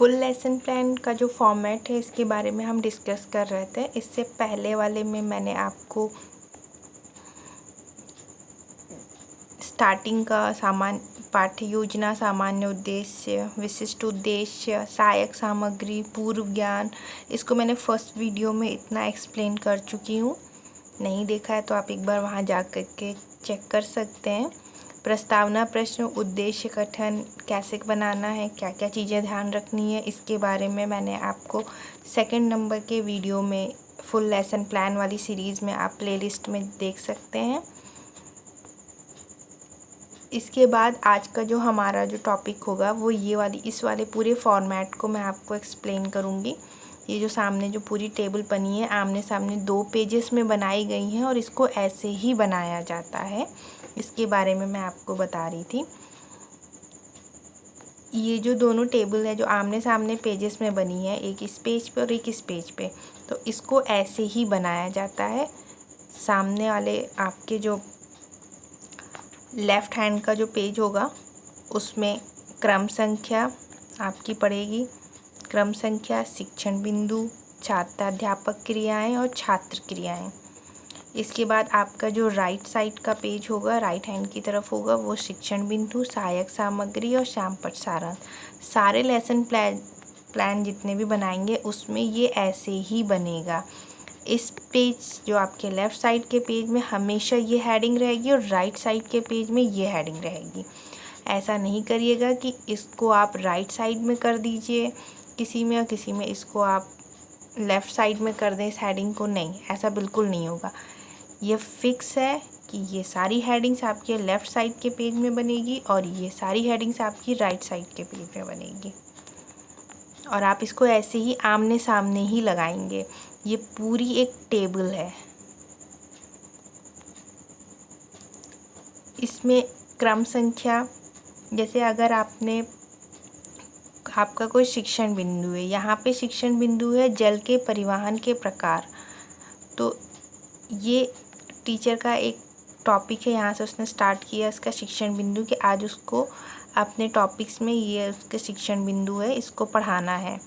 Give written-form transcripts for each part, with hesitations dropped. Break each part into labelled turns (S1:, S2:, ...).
S1: Full lesson plan का जो format है इसके बारे में हम डिस्कस कर रहे थे। इससे पहले वाले में मैंने आपको स्टार्टिंग का पाठ्य योजना, सामान्य उद्देश्य, विशिष्ट उद्देश्य, सहायक सामग्री, पूर्व ज्ञान, इसको मैंने फर्स्ट वीडियो में इतना एक्सप्लेन कर चुकी हूँ। नहीं देखा है तो आप एक बार वहाँ जा कर के चेक कर सकते हैं। प्रस्तावना प्रश्न, उद्देश्य कथन कैसे बनाना है, क्या क्या चीज़ें ध्यान रखनी है, इसके बारे में मैंने आपको सेकंड नंबर के वीडियो में फुल लेसन प्लान वाली सीरीज़ में आप प्लेलिस्ट में देख सकते हैं। इसके बाद आज का जो हमारा जो टॉपिक होगा वो इस वाले पूरे फॉर्मेट को मैं आपको एक्सप्लेन करूँगी। ये जो सामने जो पूरी टेबल बनी है आमने सामने 2 पेजेस में बनाई गई हैं और इसको ऐसे ही बनाया जाता है, इसके बारे में मैं आपको बता रही थी। ये जो दोनों टेबल है जो आमने सामने पेजेस में बनी है, एक इस पेज पे और एक इस पेज पे, तो इसको ऐसे ही बनाया जाता है। सामने वाले आपके जो लेफ़्ट हैंड का जो पेज होगा उसमें क्रम संख्या आपकी पड़ेगी, क्रम संख्या, शिक्षण बिंदु, छात्राध्यापक क्रियाएं और छात्र क्रियाएं। इसके बाद आपका जो राइट साइड का पेज होगा, राइट हैंड की तरफ होगा, वो शिक्षण बिंदु, सहायक सामग्री और शामपठ सारांश। सारे लेसन प्लान जितने भी बनाएंगे उसमें ये ऐसे ही बनेगा। इस पेज जो आपके लेफ़्ट साइड के पेज में हमेशा ये हेडिंग रहेगी और राइट साइड के पेज में ये हेडिंग रहेगी। ऐसा नहीं करिएगा कि इसको आप राइट साइड में कर दीजिए किसी में और किसी में इसको आप लेफ़्ट साइड में कर दें इस हेडिंग को, नहीं, ऐसा बिल्कुल नहीं होगा। ये फिक्स है कि ये सारी हेडिंग्स आपके लेफ़्ट साइड के पेज में बनेगी और ये सारी हेडिंग्स आपकी राइट साइड के पेज में बनेगी और आप इसको ऐसे ही आमने सामने ही लगाएंगे। ये पूरी एक टेबल है। इसमें क्रम संख्या, जैसे अगर आपका कोई शिक्षण बिंदु है, यहाँ पे शिक्षण बिंदु है जल के परिवहन के प्रकार, तो ये टीचर का एक टॉपिक है, यहाँ से उसने स्टार्ट किया इसका शिक्षण बिंदु कि आज उसको अपने टॉपिक्स में ये उसके शिक्षण बिंदु है, इसको पढ़ाना है।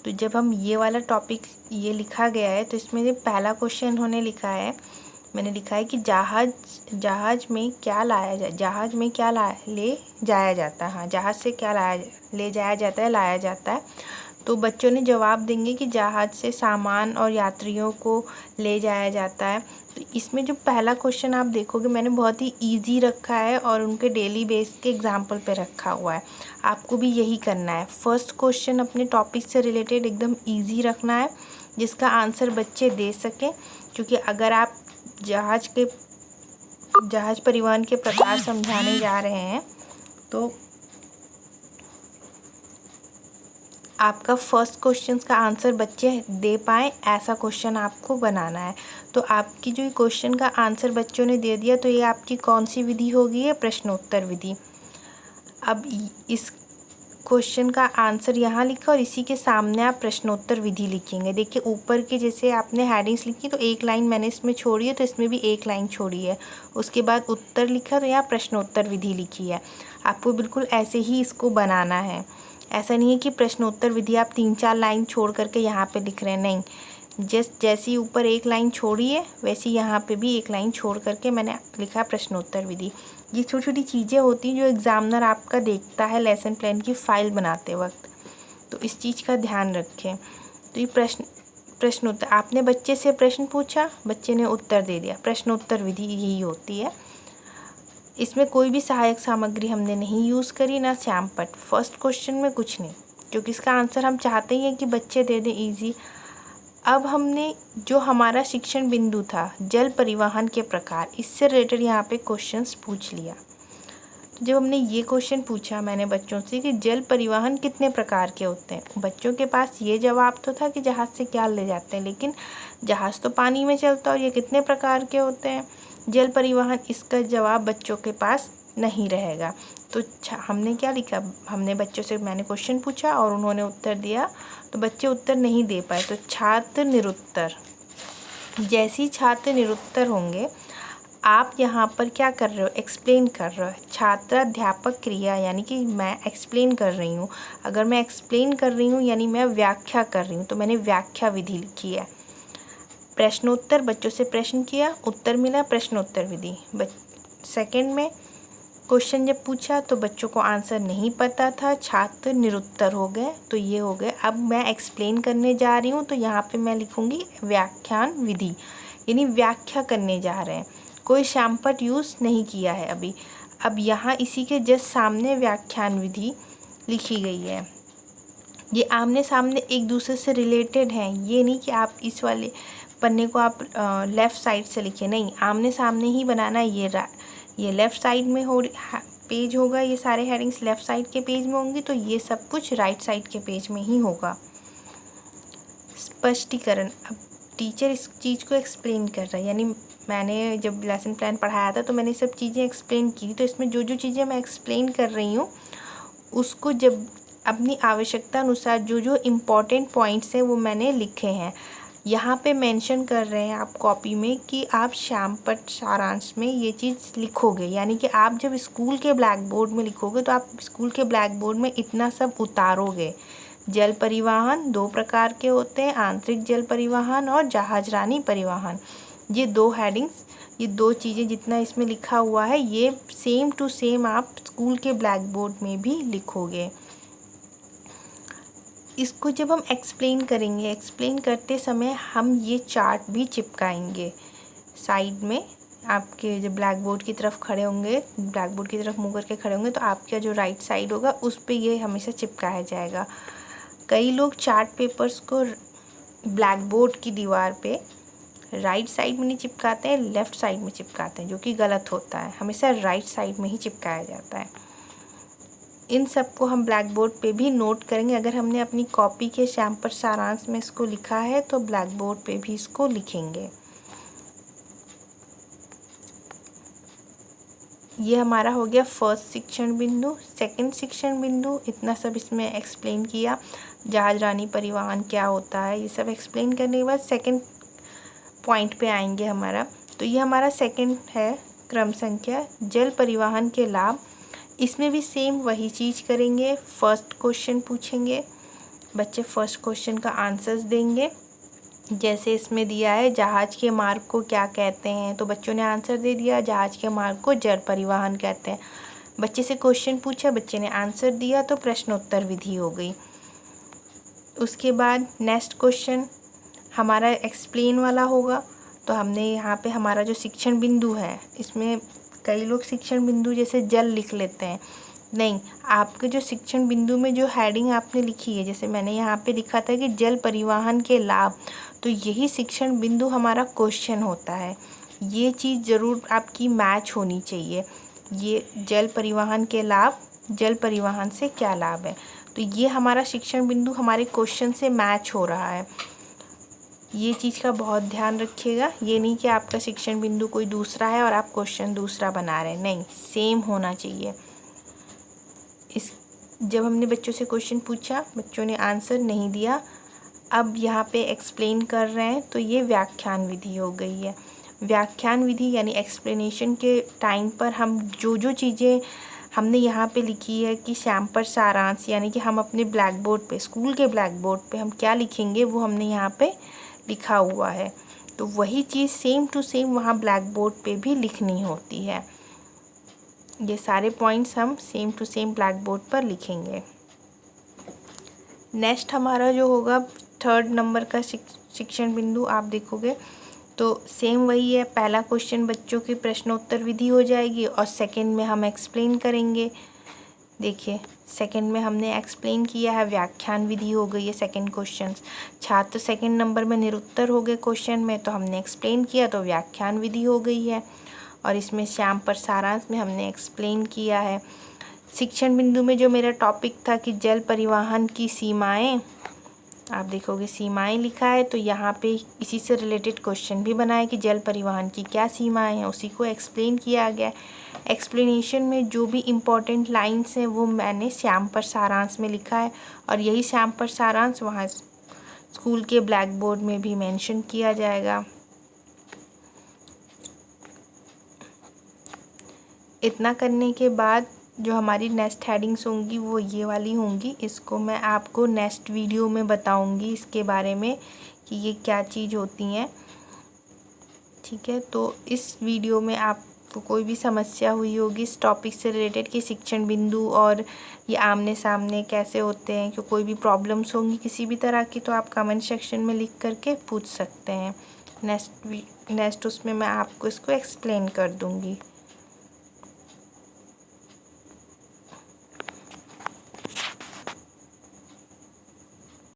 S1: तो जब हम ये वाला टॉपिक ये लिखा गया है तो इसमें पहला क्वेश्चन उन्होंने लिखा है, मैंने लिखा है कि जहाज में क्या ले जाया जाता है। हाँ, जहाज से क्या ले जाया जाता है। तो बच्चों ने जवाब देंगे कि जहाज से सामान और यात्रियों को ले जाया जाता है। तो इसमें जो पहला क्वेश्चन आप देखोगे मैंने बहुत ही इजी रखा है और उनके डेली बेस के एग्जाम्पल पे रखा हुआ है। आपको भी यही करना है। फर्स्ट क्वेश्चन अपने टॉपिक से रिलेटेड एकदम इजी रखना है जिसका आंसर बच्चे दे सकें, क्योंकि अगर आप जहाज परिवहन के प्रकार समझाने जा रहे हैं तो आपका फर्स्ट क्वेश्चन का आंसर बच्चे दे पाएँ ऐसा क्वेश्चन आपको बनाना है। तो आपकी जो क्वेश्चन का आंसर बच्चों ने दे दिया तो ये आपकी कौन सी विधि होगी, है प्रश्नोत्तर विधि। अब इस क्वेश्चन का आंसर यहाँ लिखा और इसी के सामने आप प्रश्नोत्तर विधि लिखेंगे। देखिए ऊपर के जैसे आपने हेडिंग्स लिखी तो एक लाइन मैंने इसमें छोड़ी है तो इसमें भी एक लाइन छोड़ी है। उसके बाद उत्तर लिखा तो यहाँ प्रश्नोत्तर विधि लिखी है। आपको बिल्कुल ऐसे ही इसको बनाना है। ऐसा नहीं है कि प्रश्नोत्तर विधि आप 3-4 लाइन छोड़ करके यहाँ पे लिख रहे हैं, नहीं, जैसी ऊपर एक लाइन छोड़ी है वैसी यहाँ पे भी एक लाइन छोड़ करके मैंने लिखा प्रश्नोत्तर विधि। ये छोटी छोटी चीज़ें होती हैं जो एग्ज़ामिनर आपका देखता है लेसन प्लान की फ़ाइल बनाते वक्त, तो इस चीज़ का ध्यान रखें। तो ये प्रश्नोत्तर, आपने बच्चे से प्रश्न पूछा, बच्चे ने उत्तर दे दिया, प्रश्नोत्तर विधि यही होती है। इसमें कोई भी सहायक सामग्री हमने नहीं यूज़ करी, ना श्यामपट्ट, फर्स्ट क्वेश्चन में कुछ नहीं, क्योंकि इसका आंसर हम चाहते ही हैं कि बच्चे दे दें ईजी। अब हमने जो हमारा शिक्षण बिंदु था जल परिवहन के प्रकार, इससे रिलेटेड यहाँ पे क्वेश्चंस पूछ लिया। तो जब हमने ये क्वेश्चन पूछा मैंने बच्चों से कि जल परिवहन कितने प्रकार के होते हैं, बच्चों के पास ये जवाब तो था कि जहाज़ से क्या ले जाते हैं, लेकिन जहाज़ तो पानी में चलता है और ये कितने प्रकार के होते हैं जल परिवहन, इसका जवाब बच्चों के पास नहीं रहेगा। तो हमने क्या लिखा, हमने बच्चों से मैंने क्वेश्चन पूछा और उन्होंने उत्तर दिया, तो बच्चे उत्तर नहीं दे पाए, तो छात्र निरुत्तर, जैसे ही छात्र निरुत्तर होंगे आप यहाँ पर क्या कर रहे हो, एक्सप्लेन कर रहे हो। छात्राध्यापक क्रिया यानी कि मैं एक्सप्लेन कर रही हूँ। अगर मैं एक्सप्लेन कर रही हूँ यानी मैं व्याख्या कर रही हूँ, तो मैंने व्याख्या विधि लिखी है। प्रश्नोत्तर, बच्चों से प्रश्न किया, उत्तर मिला, प्रश्नोत्तर विधि। सेकंड में क्वेश्चन जब पूछा तो बच्चों को आंसर नहीं पता था, छात्र निरुत्तर हो गए, तो ये हो गए। अब मैं एक्सप्लेन करने जा रही हूँ तो यहाँ पे मैं लिखूँगी व्याख्यान विधि, यानी व्याख्या करने जा रहे हैं। कोई शैम्पट यूज़ नहीं किया है अभी। अब यहाँ इसी के जस्ट सामने व्याख्यान विधि लिखी गई है। ये आमने सामने एक दूसरे से रिलेटेड हैं, ये नहीं कि आप इस वाले पन्ने को आप लेफ़्ट साइड से लिखिए, नहीं, आमने सामने ही बनाना है। ये लेफ़्ट साइड में पेज होगा, ये सारे हेडिंग्स लेफ़्ट साइड के पेज में होंगी, तो ये सब कुछ राइट साइड के पेज में ही होगा। स्पष्टीकरण, अब टीचर इस चीज़ को एक्सप्लेन कर रहा है, यानी मैंने जब लेसन प्लान पढ़ाया था तो मैंने सब चीज़ें एक्सप्लेन की, तो इसमें जो जो चीज़ें मैं एक्सप्लेन कर रही हूँ उसको जब अपनी आवश्यकता अनुसार जो जो इम्पॉर्टेंट पॉइंट्स हैं वो मैंने लिखे हैं। यहाँ पे मेंशन कर रहे हैं आप कॉपी में कि आप शैम्पट सारांश में ये चीज़ लिखोगे, यानी कि आप जब स्कूल के ब्लैक बोर्ड में लिखोगे तो आप स्कूल के ब्लैक बोर्ड में इतना सब उतारोगे। जल परिवहन 2 प्रकार के होते हैं, आंतरिक जल परिवहन और जहाजरानी परिवहन। ये 2 हेडिंग्स, ये 2 चीज़ें जितना इसमें लिखा हुआ है ये सेम टू सेम आप स्कूल के ब्लैक बोर्ड में भी लिखोगे। इसको जब हम एक्सप्लेन करेंगे, एक्सप्लेन करते समय हम ये चार्ट भी चिपकाएंगे साइड में। आपके जब ब्लैक बोर्ड की तरफ खड़े होंगे, ब्लैक बोर्ड की तरफ मुँह करके खड़े होंगे, तो आपका जो राइट साइड होगा उस पे ये हमेशा चिपकाया जाएगा। कई लोग चार्ट पेपर्स को ब्लैक बोर्ड की दीवार पे राइट साइड में नहीं चिपकाते हैं, लेफ़्ट साइड में चिपकाते हैं, जो कि गलत होता है। हमेशा राइट साइड में ही चिपकाया जाता है। इन सब को हम ब्लैक बोर्ड पे भी नोट करेंगे। अगर हमने अपनी कॉपी के शैम्पट सारांश में इसको लिखा है तो ब्लैक बोर्ड पे भी इसको लिखेंगे। ये हमारा हो गया फर्स्ट शिक्षण बिंदु। सेकंड शिक्षण बिंदु, इतना सब इसमें एक्सप्लेन किया, जहाजरानी परिवहन क्या होता है, ये सब एक्सप्लेन करने के बाद सेकंड पॉइंट पे आएंगे हमारा। तो ये हमारा सेकंड है क्रम संख्या, जल परिवहन के लाभ। इसमें भी सेम वही चीज़ करेंगे। फर्स्ट क्वेश्चन पूछेंगे, बच्चे फर्स्ट क्वेश्चन का आंसर्स देंगे। जैसे इसमें दिया है जहाज के मार्ग को क्या कहते हैं, तो बच्चों ने आंसर दे दिया, जहाज के मार्ग को जल परिवहन कहते हैं। बच्चे से क्वेश्चन पूछा, बच्चे ने आंसर दिया, तो प्रश्नोत्तर विधि हो गई। उसके बाद नेक्स्ट क्वेश्चन हमारा एक्सप्लेन वाला होगा। तो हमने यहाँ पे हमारा जो शिक्षण बिंदु है, इसमें कई लोग शिक्षण बिंदु जैसे जल लिख लेते हैं, नहीं, आपके जो शिक्षण बिंदु में जो हेडिंग आपने लिखी है, जैसे मैंने यहाँ पे लिखा था कि जल परिवहन के लाभ, तो यही शिक्षण बिंदु हमारा क्वेश्चन होता है। ये चीज़ ज़रूर आपकी मैच होनी चाहिए। ये जल परिवहन के लाभ, जल परिवहन से क्या लाभ है, तो ये हमारा शिक्षण बिंदु हमारे क्वेश्चन से मैच हो रहा है। ये चीज़ का बहुत ध्यान रखिएगा। ये नहीं कि आपका शिक्षण बिंदु कोई दूसरा है और आप क्वेश्चन दूसरा बना रहे हैं, नहीं, सेम होना चाहिए। जब हमने बच्चों से क्वेश्चन पूछा, बच्चों ने आंसर नहीं दिया, अब यहाँ पे एक्सप्लेन कर रहे हैं, तो ये व्याख्यान विधि हो गई है। व्याख्यान विधि यानी एक्सप्लेनेशन के टाइम पर हम जो जो चीज़ें हमने यहाँ पे लिखी है कि शैम्पट सारांश, यानी कि हम अपने ब्लैक बोर्ड पे, स्कूल के ब्लैक बोर्ड पे हम क्या लिखेंगे वो हमने यहाँ पे लिखा हुआ है, तो वही चीज़ सेम टू सेम वहाँ ब्लैक बोर्ड पे भी लिखनी होती है। ये सारे पॉइंट्स हम same to same black board पर लिखेंगे। नेक्स्ट हमारा जो होगा थर्ड नंबर का शिक्षण बिंदु, आप देखोगे तो सेम वही है। पहला क्वेश्चन बच्चों की प्रश्नोत्तर विधि हो जाएगी और सेकंड में हम एक्सप्लेन करेंगे। देखिए सेकंड में हमने एक्सप्लेन किया है, व्याख्यान विधि हो गई है सेकंड क्वेश्चन। छात्र सेकंड नंबर में निरुत्तर हो गए क्वेश्चन में, तो हमने एक्सप्लेन किया, तो व्याख्यान विधि हो गई है। और इसमें शैम्पट सारांश में हमने एक्सप्लेन किया है। शिक्षण बिंदु में जो मेरा टॉपिक था कि जल परिवहन की सीमाएं, आप देखोगे सीमाएं लिखा है, तो यहाँ पे इसी से रिलेटेड क्वेश्चन भी बना है कि जल परिवहन की क्या सीमाएं हैं, उसी को एक्सप्लेन किया गया। एक्सप्लेनेशन में जो भी इम्पोर्टेंट लाइंस हैं वो मैंने शैम्पट सारांश में लिखा है, और यही शैम्पट सारांश वहाँ स्कूल के ब्लैक बोर्ड में भी मेंशन किया जाएगा। इतना करने के बाद जो हमारी नेक्स्ट हेडिंग्स होंगी वो ये वाली होंगी। इसको मैं आपको नेक्स्ट वीडियो में बताऊंगी इसके बारे में कि ये क्या चीज़ होती हैं। ठीक है, तो इस वीडियो में आपको कोई भी समस्या हुई होगी इस टॉपिक से रिलेटेड कि शिक्षण बिंदु और ये आमने सामने कैसे होते हैं, कि कोई भी प्रॉब्लम्स होंगी किसी भी तरह की, तो आप कमेंट सेक्शन में लिख करके पूछ सकते हैं। नेक्स्ट उसमें मैं आपको इसको एक्सप्लेन कर दूँगी।